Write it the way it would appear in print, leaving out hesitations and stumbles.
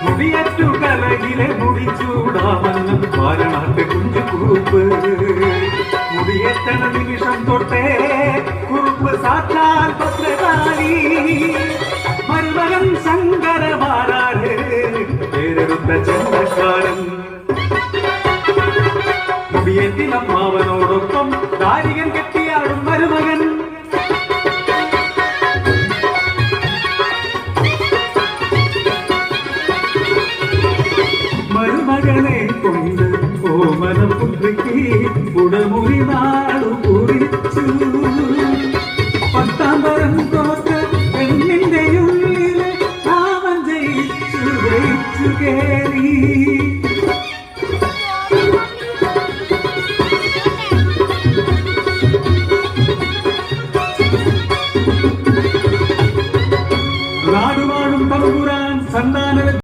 മുടിയറ്റു കലകിലെ മുടിച്ചൂടാമെന്നും പാരണാട്ട് കുഞ്ചു കുറുപ്പ് മുടിയേറ്റണ നിമിഷം തൊട്ടേ കുറുപ്പ് സാക്ഷാൽ പത്രകാരി മരുമകൻ ശങ്കരമാരാര് പേരെടുത്ത ചെന്നക്കാരൻ മുടിയേറ്റിലമ്മാവനോടൊപ്പം ദാരികൻ കെട്ടിയാടും മരുമകൻ മരുമകനെ കൊണ്ട് ഓമനപുത്രിക്ക് ഉടമുറി നാളു കുറിച്ചു പത്താമ്പരം തോറ്റ് പെണ്ണിന്റെ ഉള്ളില് അവൻ ജയിച്ചു കേറി